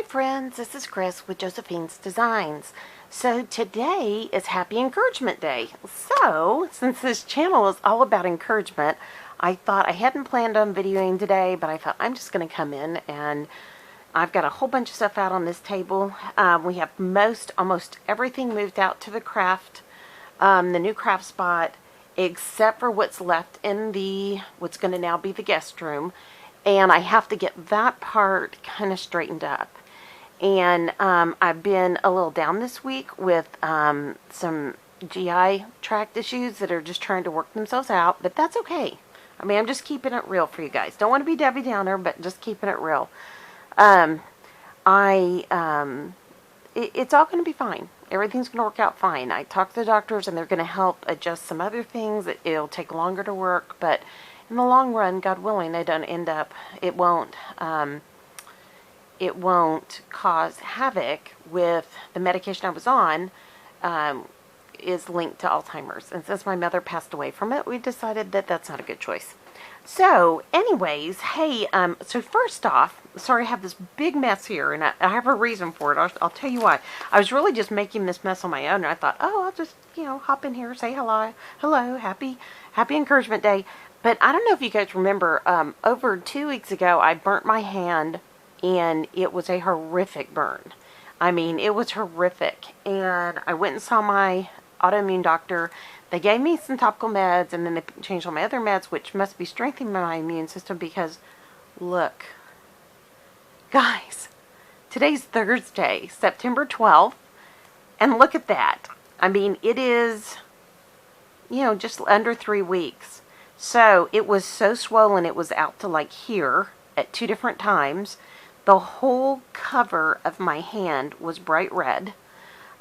friends, this is Chris with Josephine's Designs. So today is Happy Encouragement Day. So, since this channel is all about encouragement, I thought I hadn't planned on videoing today, but I thought I'm just going to come in and I've got a whole bunch of stuff out on this table. We have almost everything moved out to the new craft spot, except for what's left in what's going to now be the guest room. And I have to get that part kind of straightened up. And I've been a little down this week with some GI tract issues that are just trying to work themselves out, but that's okay. I mean, I'm just keeping it real for you guys. Don't want to be Debbie Downer, but just keeping it real. It's all going to be fine. Everything's going to work out fine. I talked to the doctors, and they're going to help adjust some other things. It'll take longer to work, but in the long run, God willing, it won't cause havoc with the medication I was on, is linked to Alzheimer's. And since my mother passed away from it, we decided that that's not a good choice. So anyways, hey, so first off, sorry I have this big mess here, and I have a reason for it. I'll tell you why. I was really just making this mess on my own, and I thought, oh, I'll just, hop in here, say hello, happy Encouragement Day. But I don't know if you guys remember, over 2 weeks ago, I burnt my hand, and it was a horrific burn. I mean, it was horrific. And I went and saw my autoimmune doctor. They gave me some topical meds, and then they changed all my other meds, which must be strengthening my immune system because, look, guys, today's Thursday, September 12th, and look at that. I mean, it is, just under 3 weeks. So it was so swollen, it was out to like here at 2 different times. The whole cover of my hand was bright red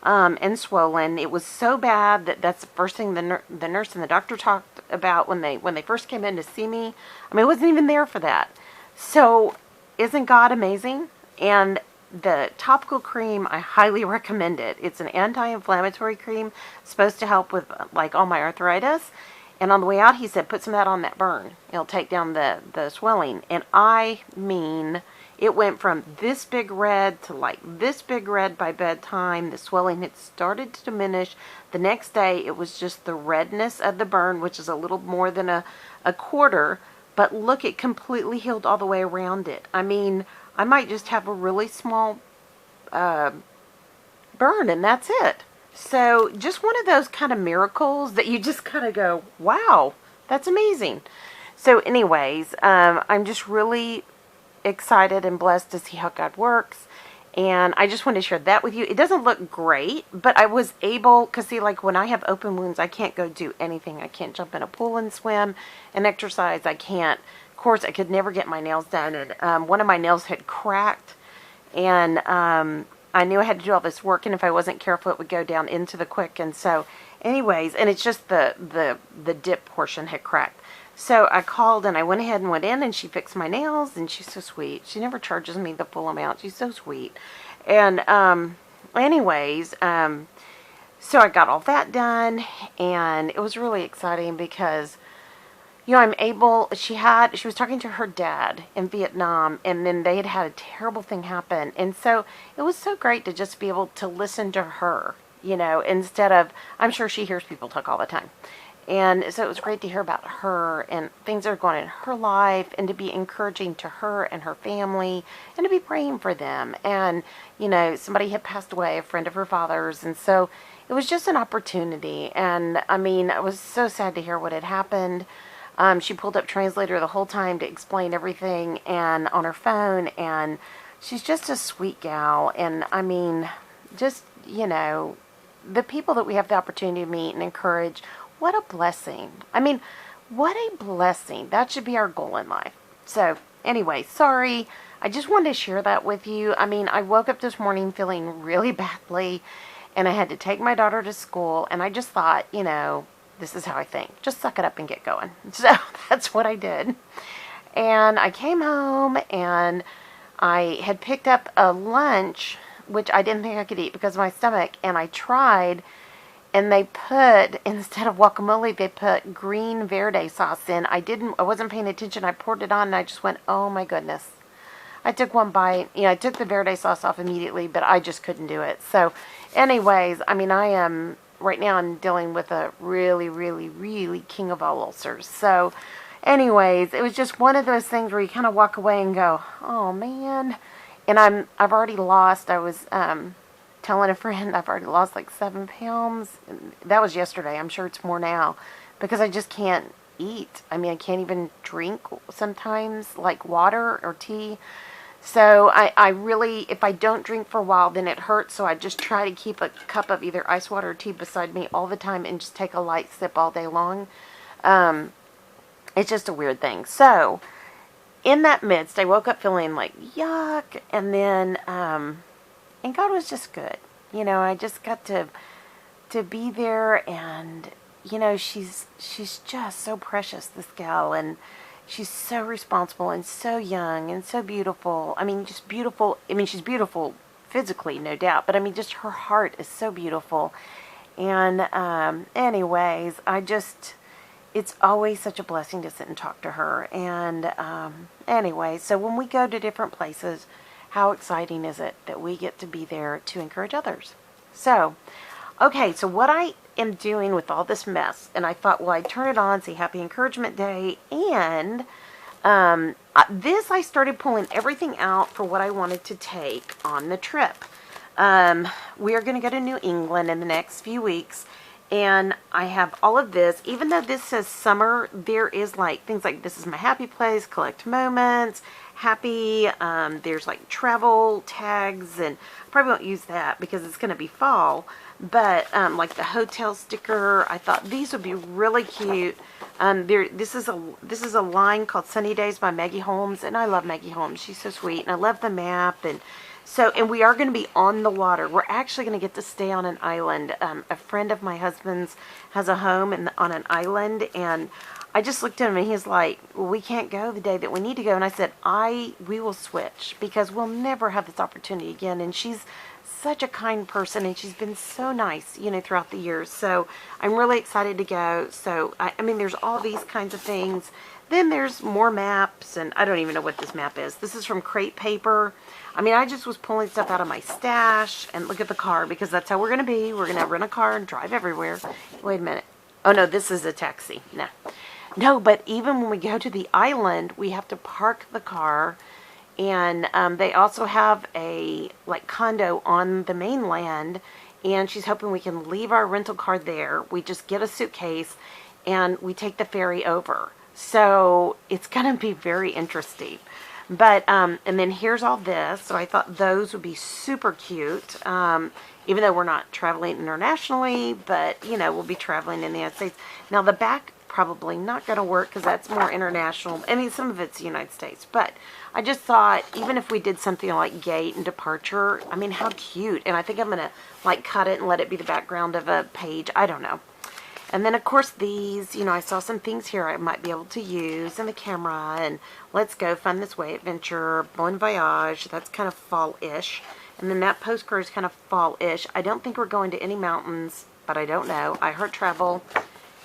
and swollen. It was so bad that's the first thing the nurse and the doctor talked about when they first came in to see me. I mean, I wasn't even there for that. So isn't God amazing? And the topical cream, I highly recommend it. It's an anti-inflammatory cream, supposed to help with like all my arthritis. And on the way out, he said, put some of that on that burn. It'll take down the swelling. And I mean, it went from this big red to like this big red by bedtime. The swelling had started to diminish. The next day, it was just the redness of the burn, which is a little more than a quarter. But look, it completely healed all the way around it. I mean, I might just have a really small burn, and that's it. So just one of those kind of miracles that you just kind of go, wow, that's amazing. So anyways, I'm just really excited and blessed to see how God works. And I just wanted to share that with you. It doesn't look great, but I was able, because see, like when I have open wounds, I can't go do anything. I can't jump in a pool and swim and exercise. I can't. Of course, I could never get my nails done. And one of my nails had cracked. And I knew I had to do all this work, and if I wasn't careful, it would go down into the quick. And so, anyways, and it's just the dip portion had cracked. So I called, and I went ahead and went in, and she fixed my nails, and she's so sweet. She never charges me the full amount. She's so sweet. And anyways, so I got all that done, and it was really exciting because, I'm able, she was talking to her dad in Vietnam, and then they had a terrible thing happen. And so it was so great to just be able to listen to her, instead of, I'm sure she hears people talk all the time. And so it was great to hear about her and things that are going on in her life, and to be encouraging to her and her family, and to be praying for them. And, somebody had passed away, a friend of her father's. And so it was just an opportunity. And I mean, I was so sad to hear what had happened. She pulled up Translator the whole time to explain everything, and on her phone, and she's just a sweet gal. And I mean, just, the people that we have the opportunity to meet and encourage, what a blessing. I mean, what a blessing. That should be our goal in life. So anyway, sorry. I just wanted to share that with you. I mean, I woke up this morning feeling really badly, and I had to take my daughter to school, and I just thought, this is how I think. Just suck it up and get going. So that's what I did. And I came home, and I had picked up a lunch, which I didn't think I could eat because of my stomach. And I tried, and they put, instead of guacamole, they put green verde sauce in. I wasn't paying attention. I poured it on, and I just went, oh my goodness. I took one bite. I took the verde sauce off immediately, but I just couldn't do it. So anyways, I mean, I am, right now I'm dealing with a really, really, really king of all ulcers. So anyways, it was just one of those things where you kind of walk away and go, oh man. And I've already lost, I was telling a friend, I've already lost like 7 pounds. That was yesterday. I'm sure it's more now because I just can't eat. I mean, I can't even drink sometimes, like water or tea. So I really, if I don't drink for a while, then it hurts. So I just try to keep a cup of either ice water or tea beside me all the time and just take a light sip all day long. It's just a weird thing. So in that midst, I woke up feeling like yuck, and then and God was just good. I just got to be there, and she's just so precious, this gal, and she's so responsible and so young and so beautiful. I mean, just beautiful. I mean, she's beautiful physically, no doubt, but I mean, just her heart is so beautiful. And anyways, it's always such a blessing to sit and talk to her. And anyway, so when we go to different places, how exciting is it that we get to be there to encourage others? So, okay, so what I am doing with all this mess, and I thought, well, I'd turn it on, say Happy Encouragement Day, and I started pulling everything out for what I wanted to take on the trip. We are going to go to New England in the next few weeks, and I have all of this. Even though this says summer, there is like things like this is my happy place, collect moments, happy. There's like travel tags, and I probably won't use that because it's going to be fall. But like the hotel sticker, I thought these would be really cute. This is a line called Sunny Days by Maggie Holmes, and I love Maggie Holmes. She's so sweet, and I love the map. And we are going to be on the water. We're actually going to get to stay on an island. A friend of my husband's has a home on an island, and I just looked at him and he's like, well, we can't go the day that we need to go. And I said, we will switch because we'll never have this opportunity again. And she's such a kind person, and she's been so nice, throughout the years. So I'm really excited to go. So, I mean, there's all these kinds of things. Then there's more maps, and I don't even know what this map is. This is from Crate Paper. I mean, I just was pulling stuff out of my stash, and look at the car, because that's how we're going to be. We're going to rent a car and drive everywhere. Wait a minute. Oh, no, this is a taxi. No, but even when we go to the island, we have to park the car, and they also have a, condo on the mainland, and she's hoping we can leave our rental car there. We just get a suitcase, and we take the ferry over. So it's going to be very interesting. But, and then here's all this. So I thought those would be super cute. Even though we're not traveling internationally, but, we'll be traveling in the United States. Now, the back probably not going to work because that's more international. I mean, some of it's the United States. But I just thought, even if we did something like gate and departure, I mean, how cute. And I think I'm going to, cut it and let it be the background of a page. I don't know. And then, of course, these, I saw some things here I might be able to use in the camera. And Let's Go, Fun This Way Adventure, Bon Voyage. That's kind of fall-ish. And then that postcard is kind of fall-ish. I don't think we're going to any mountains, but I don't know. I heard travel.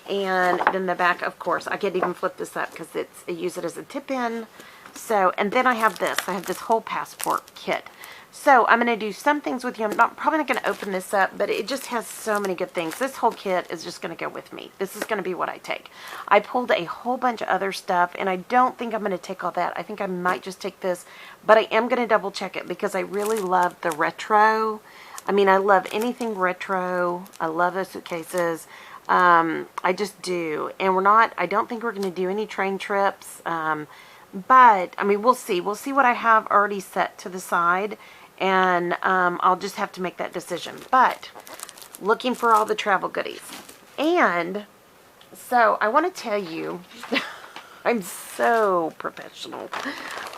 And then the back, of course, I could even flip this up because I use it as a tip-in. So, and then I have this. I have this whole passport kit. So I'm going to do some things with you. I'm probably not going to open this up, but it just has so many good things. This whole kit is just going to go with me. This is going to be what I take. I pulled a whole bunch of other stuff, and I don't think I'm going to take all that. I think I might just take this, but I am going to double check it because I really love the retro. I mean, I love anything retro. I love those suitcases. I just do. And I don't think we're going to do any train trips. But, I mean, we'll see. We'll see what I have already set to the side. And I'll just have to make that decision. But, looking for all the travel goodies. And, so, I want to tell you, I'm so professional.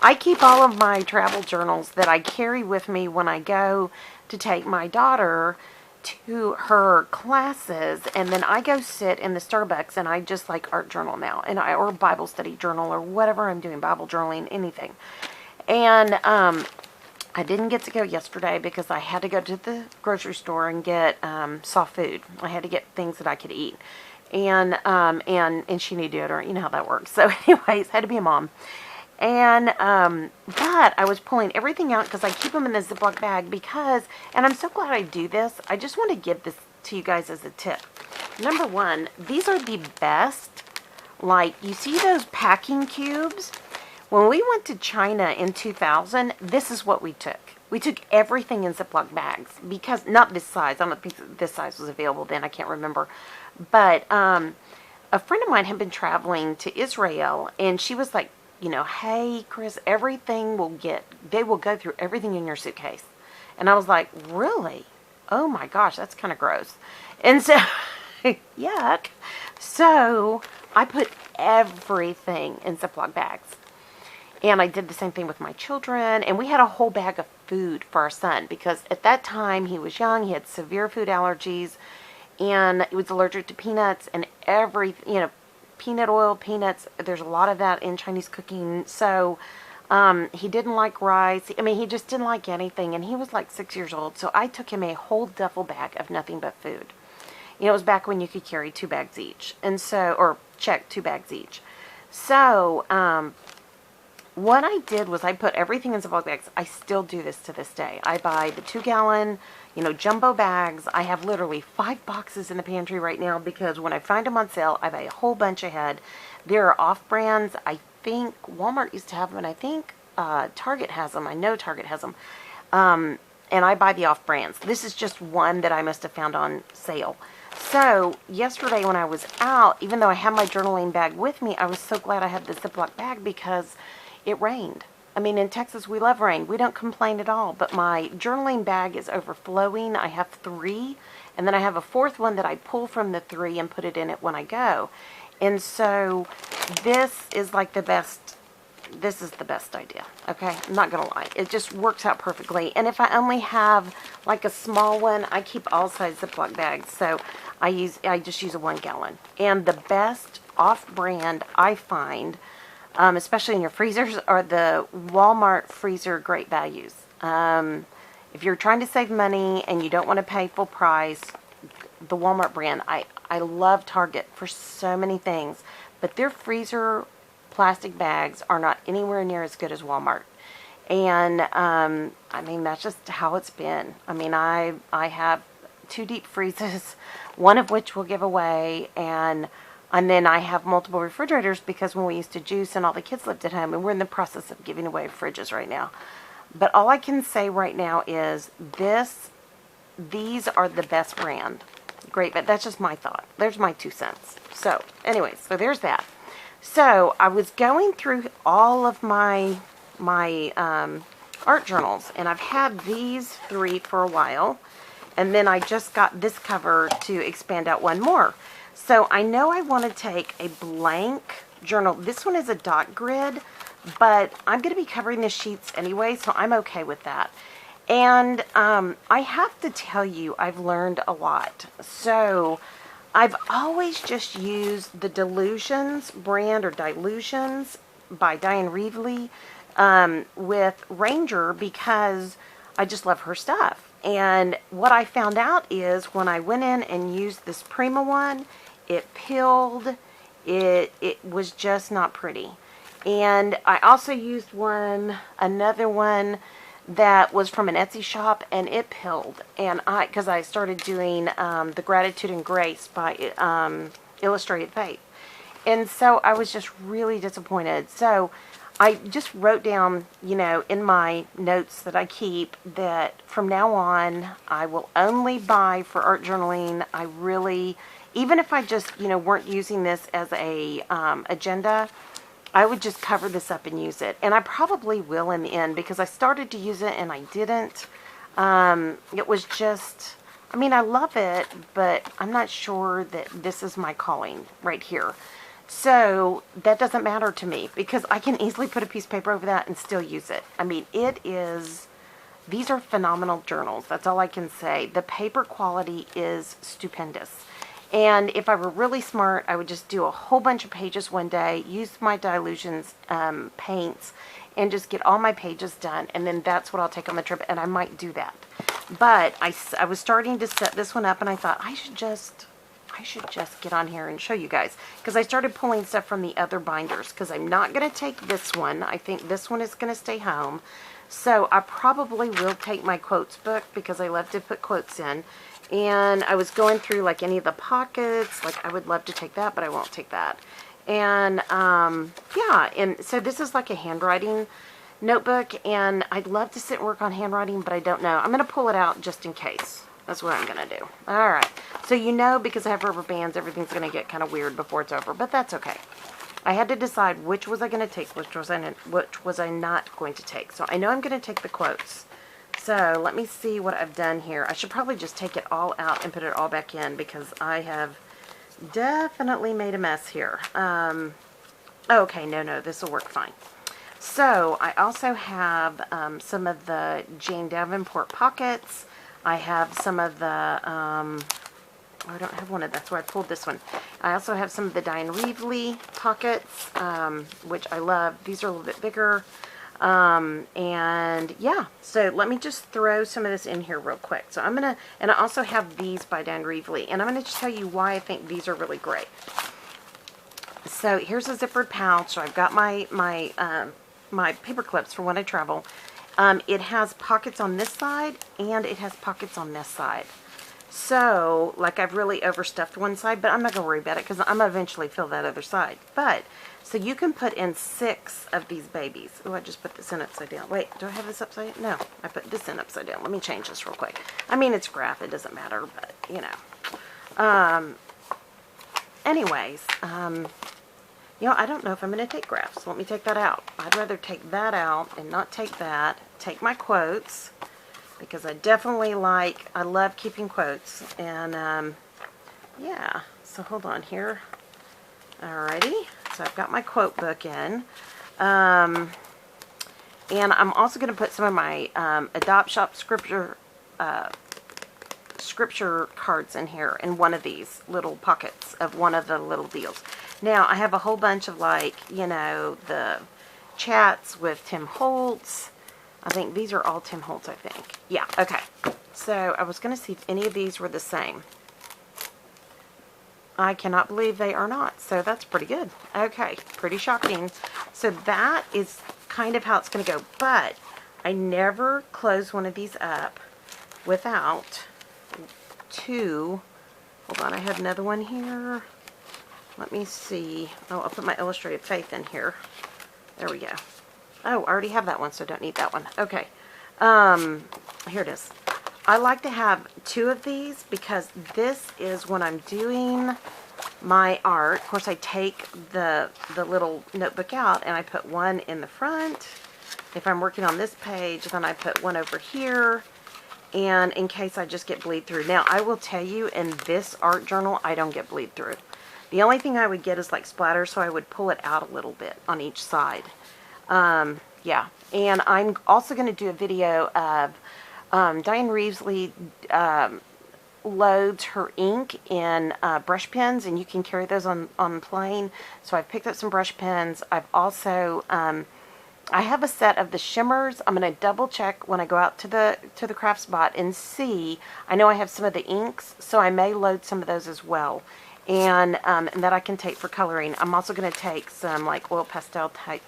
I keep all of my travel journals that I carry with me when I go to take my daughter to her classes, and then I go sit in the Starbucks and I just art journal now, and or Bible study journal or whatever I'm doing, Bible journaling, anything. And I didn't get to go yesterday because I had to go to the grocery store and get soft food. I had to get things that I could eat, and she needed deodorant. You know how that works. So anyways, had to be a mom. And, but I was pulling everything out because I keep them in the Ziploc bag because, and I'm so glad I do this. I just want to give this to you guys as a tip. Number one, these are the best. Like, you see those packing cubes? When we went to China in 2000, this is what we took. We took everything in Ziploc bags because, not this size. I don't know if this size was available then. I can't remember. But a friend of mine had been traveling to Israel, and she was like, you know, hey, Chris, they will go through everything in your suitcase. And I was like, really? Oh my gosh, that's kind of gross. And so, yuck. So I put everything in Ziploc bags. And I did the same thing with my children. And we had a whole bag of food for our son because at that time he was young. He had severe food allergies. And he was allergic to peanuts and peanut oil, peanuts. There's a lot of that in Chinese cooking. So he didn't like rice. I mean, he just didn't like anything. And he was like 6 years old. So I took him a whole duffel bag of nothing but food. You know, it was back when you could carry 2 bags each. And so, or check 2 bags each. So, what I did was I put everything in Ziploc bags. I still do this to this day. I buy the 2-gallon, jumbo bags. I have literally 5 boxes in the pantry right now because when I find them on sale, I buy a whole bunch ahead. There are off-brands. I think Walmart used to have them, and I think Target has them. I know Target has them. And I buy the off-brands. This is just one that I must have found on sale. So, yesterday when I was out, even though I had my journaling bag with me, I was so glad I had the Ziploc bag because it rained. I mean, in Texas, we love rain. We don't complain at all. But my journaling bag is overflowing. I have 3. And then I have a 4th one that I pull from the 3 and put it in it when I go. And so this is like the best. This is the best idea. Okay? I'm not going to lie. It just works out perfectly. And if I only have like a small one, I keep all size Ziploc bags. So I just use a 1-gallon. And the best off-brand I find, especially in your freezers, are the Walmart freezer Great Values. If you're trying to save money and you don't want to pay full price, the Walmart brand. I love Target for so many things, but their freezer plastic bags are not anywhere near as good as Walmart. And I mean, that's just how it's been. I mean, I have 2 deep freezes, one of which we'll give away, and then I have multiple refrigerators because when we used to juice and all the kids lived at home, and we're in the process of giving away fridges right now. But all I can say right now is these are the best brand. Great, but that's just my thought. There's my 2 cents. So, anyways, so there's that. So, I was going through all of my art journals, and I've had these 3 for a while, and then I just got this cover to expand out one more. So I know I want to take a blank journal. This one is a dot grid, but I'm going to be covering the sheets anyway, so I'm okay with that. And I have to tell you, I've learned a lot. So I've always just used the Delusions brand, or Dilutions, by Diane Reevely with Ranger because I just love her stuff. And what I found out is when I went in and used this Prima one, it peeled. It was just not pretty. And I also used another one that was from an Etsy shop, and it peeled. And because I started doing the Gratitude and Grace by Illustrated Faith. And so I was just really disappointed. So I just wrote down, in my notes that I keep, that from now on, I will only buy for art journaling. Even if I just, weren't using this as a agenda, I would just cover this up and use it. And I probably will in the end because I started to use it and I didn't. It was just, I love it, but I'm not sure that this is my calling right here. So that doesn't matter to me because I can easily put a piece of paper over that and still use it. These are phenomenal journals. That's all I can say. The paper quality is stupendous. And if I were really smart, I would just do a whole bunch of pages one day, use my Dilutions paints, and just get all my pages done. And then that's what I'll take on the trip, and I might do that. But I was starting to set this one up, and I thought, I I should just get on here and show you guys, because I started pulling stuff from the other binders, because I'm not going to take this one. I think this one is going to stay home. So I probably will take my quotes book, because I love to put quotes in. And I was going through like any of the pockets, like I would love to take that, but I won't take that. And yeah, and so this is like a handwriting notebook, and I'd love to sit and work on handwriting, but I don't know. I'm going to pull it out just in case. That's what I'm going to do. All right. So you know, because I have rubber bands, everything's going to get kind of weird before it's over, but that's okay. I had to decide which was I going to take, which was I not going to take. So I know I'm going to take the quotes. So let me see what I've done here. I should probably just take it all out and put it all back in, because I have definitely made a mess here. Okay, no, this will work fine. So I also have some of the Jane Davenport pockets. I have some of the, I don't have one of that's why I pulled this one. I also have some of the Diane Reevely pockets, which I love. These are a little bit bigger. And yeah, so let me just throw some of this in here real quick. So I'm going to, and I also have these by Diane Reevely, and I'm going to just tell you why I think these are really great. So here's a zippered pouch. So I've got my paper clips for when I travel. It has pockets on this side, and it has pockets on this side. So, like, I've really overstuffed one side, but I'm not going to worry about it, because I'm going to eventually fill that other side. But, so you can put in 6 of these babies. Oh, I just put this in upside down. Wait, do I have this upside down? No, I put this in upside down. Let me change this real quick. I mean, it's graph. It doesn't matter, but, you know. Anyways, you know, I don't know if I'm going to take graphs. So let me take that out. I'd rather take that out and not take that. Take my quotes, because I definitely I love keeping quotes. And, yeah. So hold on here. Alrighty. So I've got my quote book in. And I'm also going to put some of my Adopt Shop scripture cards in here, in one of these little pockets of one of the little deals. Now, I have a whole bunch of, like, you know, the chats with Tim Holtz. I think these are all Tim Holtz, I think. Yeah, okay. So, I was going to see if any of these were the same. I cannot believe they are not. So, that's pretty good. Okay, pretty shocking. So, that is kind of how it's going to go. But, I never close one of these up without 2. Hold on, I have another one here. Let me see. Oh, I'll put my Illustrated Faith in here. There we go. Oh, I already have that one, so I don't need that one. Okay. Here it is. I like to have 2 of these, because this is when I'm doing my art. Of course, I take the little notebook out, and I put one in the front. If I'm working on this page, then I put one over here. And in case I just get bleed through. Now, I will tell you, in this art journal, I don't get bleed through. The only thing I would get is like splatter, so I would pull it out a little bit on each side. Yeah, and I'm also going to do a video of Diane Reevely loads her ink in brush pens, and you can carry those on plane. So I've picked up some brush pens. I've also I have a set of the shimmers. I'm going to double check when I go out to the craft spot and see. I know I have some of the inks, so I may load some of those as well. And that I can take for coloring. I'm also going to take some like oil pastel type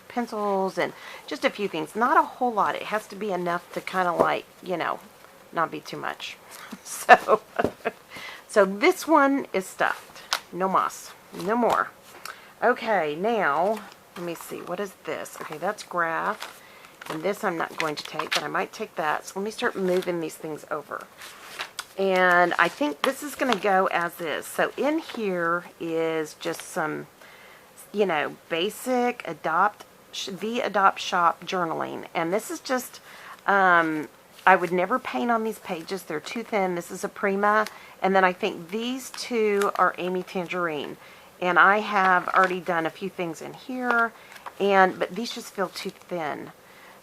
pencils and just a few things. Not a whole lot. It has to be enough to kind of like, you know, not be too much. So, so this one is stuffed. No moss. No more. Okay, now, let me see. What is this? Okay, that's graph. And this I'm not going to take, but I might take that. So let me start moving these things over. And I think this is going to go as is. So in here is just some, you know, basic Adopt Shop journaling. And this is just, I would never paint on these pages. They're too thin. This is a Prima. And then I think these 2 are Amy Tangerine. And I have already done a few things in here. But these just feel too thin.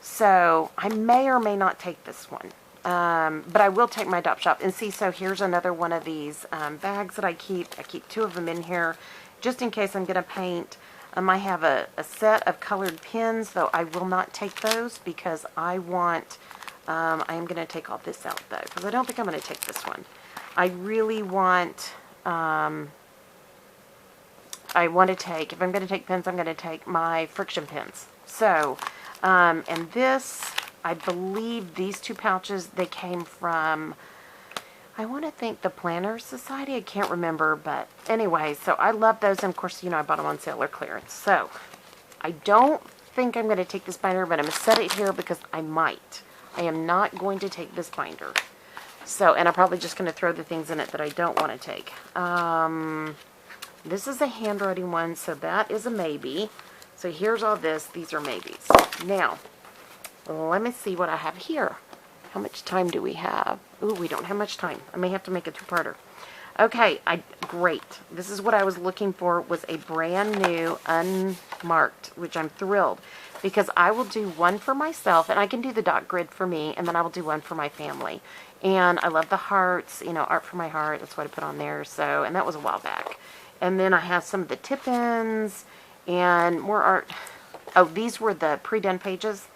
So I may or may not take this one. But I will take my Adopt Shop. And see, so here's another one of these bags that I keep. I keep 2 of them in here just in case I'm going to paint. I have a set of colored pens, though I will not take those because I want, I am going to take all this out, though, because I don't think I'm going to take this one. I really want I want to take, if I'm going to take pens, I'm going to take my friction pens. So, and this, I believe these two pouches, they came from, I want to think the Planner Society. I can't remember, but anyway, so I love those. And of course, you know, I bought them on sale or clearance. So I don't think I'm going to take this binder, but I'm going to set it here because I might. I am not going to take this binder. So, and I'm probably just going to throw the things in it that I don't want to take. This is a handwriting one, so that is a maybe. So here's all this. These are maybes. Now, let me see what I have here. How much time do we have? Ooh, we don't have much time. I may have to make a two-parter. Okay, great. This is what I was looking for, was a brand new, unmarked, which I'm thrilled. Because I will do one for myself, and I can do the dot grid for me, and then I will do one for my family. And I love the hearts, you know, art for my heart. That's what I put on there. So, and that was a while back. And then I have some of the tip-ins and more art. Oh, these were the pre-done pages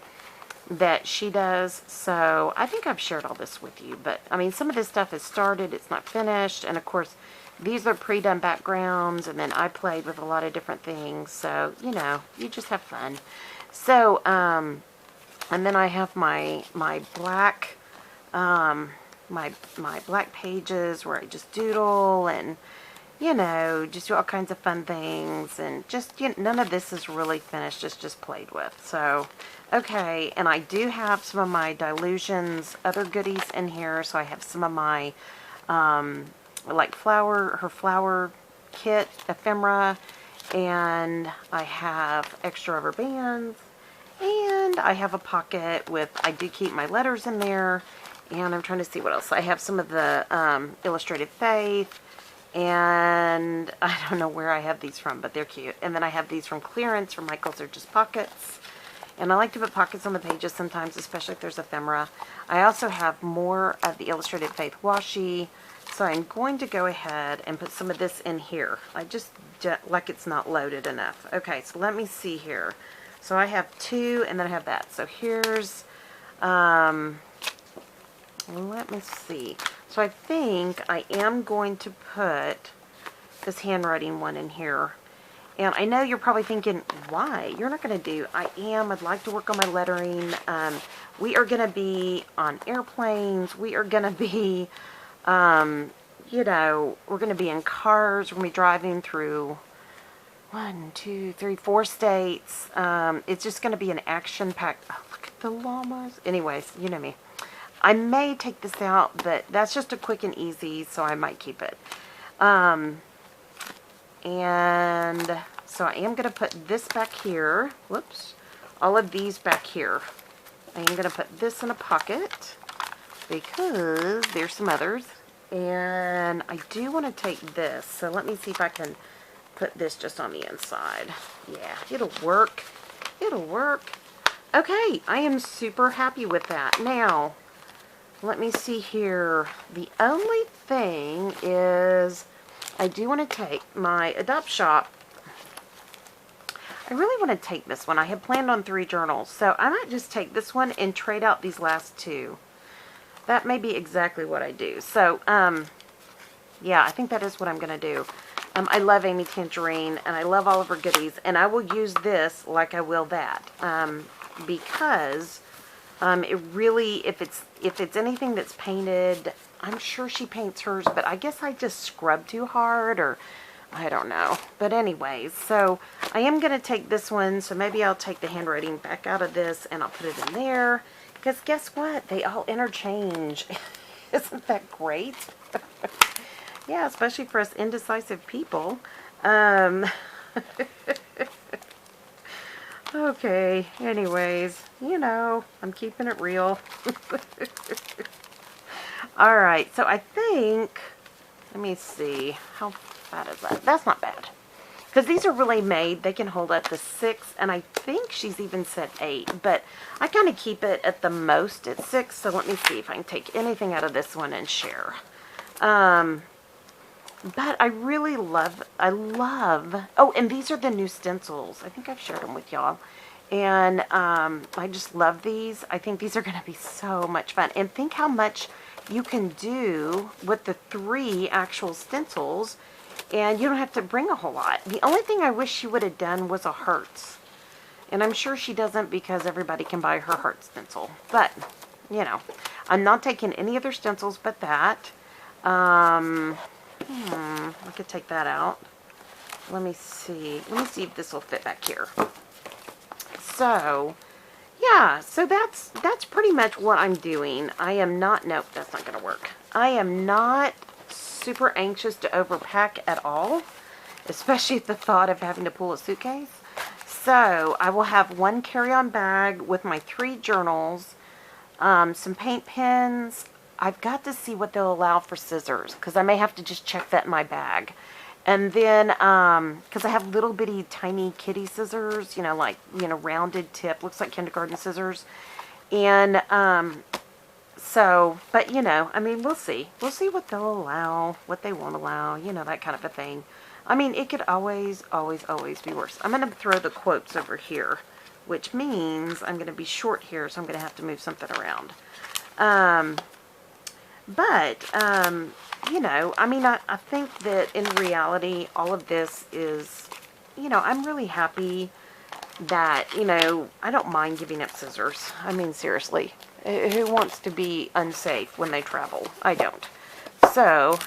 that she does. So I think I've shared all this with you, but I mean, some of this stuff is started, it's not finished, and of course these are pre-done backgrounds, and then I played with a lot of different things, so you know, you just have fun. So and then I have my black my black pages where I just doodle and, you know, just do all kinds of fun things, and just, you know, none of this is really finished, it's just played with. So, okay, and I do have some of my Dilutions other goodies in here. So I have some of my, like her flower kit, ephemera, and I have extra rubber bands, and I have a pocket with, I do keep my letters in there, and I'm trying to see what else. I have some of the Illustrated Faith, and I don't know where I have these from, but they're cute. And then I have these from clearance from Michael's. They're just pockets. And I like to put pockets on the pages sometimes, especially if there's ephemera. I also have more of the Illustrated Faith washi. So I'm going to go ahead and put some of this in here. I just, like it's not loaded enough. Okay, so let me see here. So I have two, and then I have that. So here's, let me see. So I think I am going to put this handwriting one in here. And I know you're probably thinking, why? You're not going to do. I'd like to work on my lettering. We are going to be on airplanes. We are going to be, you know, we're going to be in cars. We're going to be driving through 1, 2, 3, 4 states. It's just going to be an action-packed. Oh, look at the llamas. Anyways, you know me. I may take this out, but that's just a quick and easy, so I might keep it. And so I am going to put this back here. Whoops. All of these back here. I am going to put this in a pocket because there's some others. And I do want to take this, so let me see if I can put this just on the inside. Yeah, it'll work. It'll work. Okay, I am super happy with that. Now, let me see here. The only thing is, I do want to take my Adopt Shop. I really want to take this one. I had planned on 3 journals, so I might just take this one and trade out these last 2. That may be exactly what I do. So, yeah, I think that is what I'm going to do. I love Amy Tangerine, and I love all of her goodies, and I will use this like I will that, because it really, if it's anything that's painted, I'm sure she paints hers, but I guess I just scrub too hard, or I don't know. But anyways, so I am going to take this one, so maybe I'll take the handwriting back out of this, and I'll put it in there, because guess what? They all interchange. Isn't that great? Yeah, especially for us indecisive people. Okay, anyways, you know, I'm keeping it real. Alright, so I think, let me see, how bad is that? That's not bad. Because these are really made, they can hold up to 6, and I think she's even said 8, but I kind of keep it at the most at 6, so let me see if I can take anything out of this one and share. But I love, oh, and these are the new stencils. I think I've shared them with y'all. And I just love these. I think these are going to be so much fun. And think how much you can do with the 3 actual stencils, and you don't have to bring a whole lot. The only thing I wish she would have done was a hearts. And I'm sure she doesn't, because everybody can buy her heart stencil. But, you know, I'm not taking any other stencils but that. I could take that out. Let me see. Let me see if this will fit back here. So, yeah, so that's pretty much what I'm doing. I am not, nope, that's not going to work. I am not super anxious to overpack at all, especially at the thought of having to pull a suitcase. So, I will have 1 carry-on bag with my 3 journals, some paint pens. I've got to see what they'll allow for scissors, because I may have to just check that in my bag. And then, because I have little bitty tiny kitty scissors, you know, like, you know, rounded tip, looks like kindergarten scissors. And, so, but, you know, I mean, we'll see. We'll see what they'll allow, what they won't allow, you know, that kind of a thing. I mean, it could always, always, always be worse. I'm going to throw the quotes over here, which means I'm going to be short here, so I'm going to have to move something around. You know, I mean, I think that in reality, all of this is, you know, I'm really happy that, you know, I don't mind giving up scissors. I mean, seriously, who wants to be unsafe when they travel? I don't. So,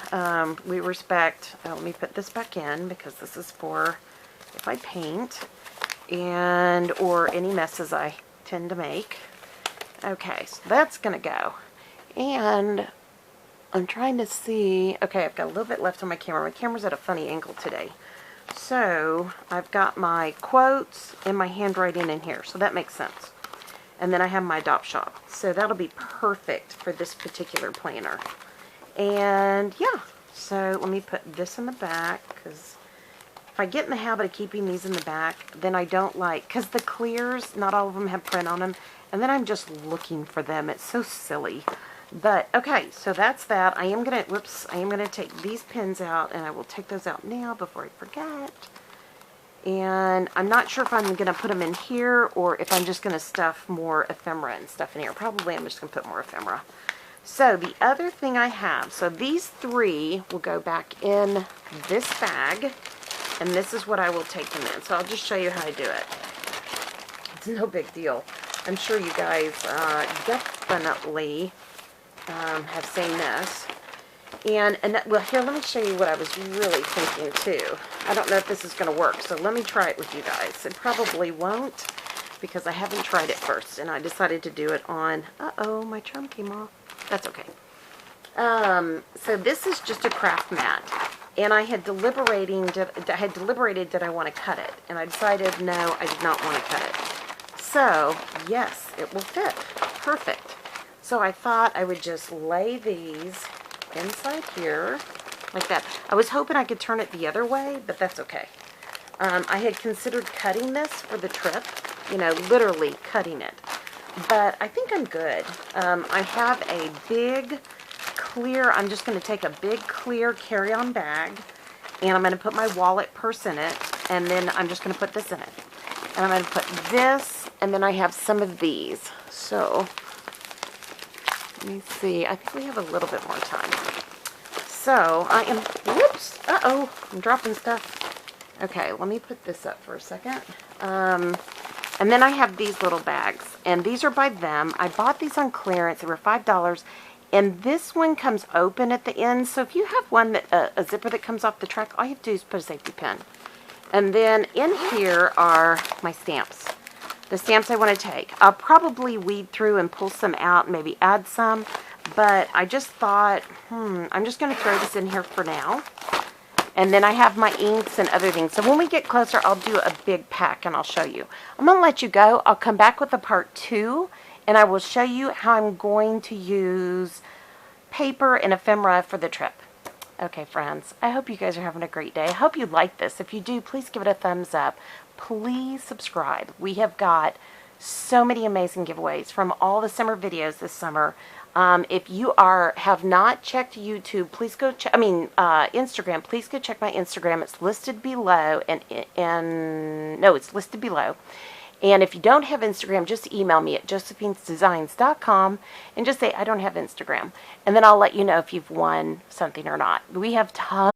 we respect, let me put this back in, because this is for if I paint, and, or any messes I tend to make. Okay, so that's going to go. And I'm trying to see, okay, I've got a little bit left on my camera. My camera's at a funny angle today. So, I've got my quotes and my handwriting in here, so that makes sense. And then I have my Adopt Shop. So that'll be perfect for this particular planner. And yeah, so let me put this in the back, because if I get in the habit of keeping these in the back, then I don't like, because the clears, not all of them have print on them, and then I'm just looking for them. It's so silly. But, okay, so that's that. I am going to take these pins out, and I will take those out now before I forget. And I'm not sure if I'm going to put them in here, or if I'm just going to stuff more ephemera and stuff in here. Probably I'm just going to put more ephemera. So, the other thing I have, so these 3 will go back in this bag, and this is what I will take them in. So, I'll just show you how I do it. It's no big deal. I'm sure you guys definitely have seen this. And well, here, let me show you what I was really thinking too. I don't know if this is going to work, so let me try it with you guys. It probably won't, because I haven't tried it first, and I decided to do it on, uh-oh, my charm came off. That's okay. So this is just a craft mat, and I had deliberated, did I want to cut it? And I decided, no, I did not want to cut it. So, yes, it will fit. Perfect. So I thought I would just lay these inside here, like that. I was hoping I could turn it the other way, but that's okay. I had considered cutting this for the trip, you know, literally cutting it. But I think I'm good. I have a big, clear, I'm just going to take a big, clear carry-on bag, and I'm going to put my wallet purse in it, and then I'm just going to put this in it. And I'm going to put this, and then I have some of these. So, let me see. I think we have a little bit more time. So, I am, whoops, uh-oh, I'm dropping stuff. Okay, let me put this up for a second. And then I have these little bags, and these are by them. I bought these on clearance. They were $5, and this one comes open at the end. So if you have one that a zipper that comes off the track, all you have to do is put a safety pin. And then in here are my stamps. The stamps I want to take. I'll probably weed through and pull some out and maybe add some, but I just thought, I'm just going to throw this in here for now. And then I have my inks and other things. So when we get closer, I'll do a big pack and I'll show you. I'm going to let you go. I'll come back with a part 2, and I will show you how I'm going to use paper and ephemera for the trip. Okay, friends, I hope you guys are having a great day. I hope you like this. If you do, please give it a thumbs up. Please subscribe. We have got so many amazing giveaways from all the summer videos this summer. If you have not checked YouTube, please go check, Instagram, please go check my Instagram. It's listed below, no, it's listed below. And if you don't have Instagram, just email me at josephinesdesigns.com and just say, I don't have Instagram. And then I'll let you know if you've won something or not. We have tons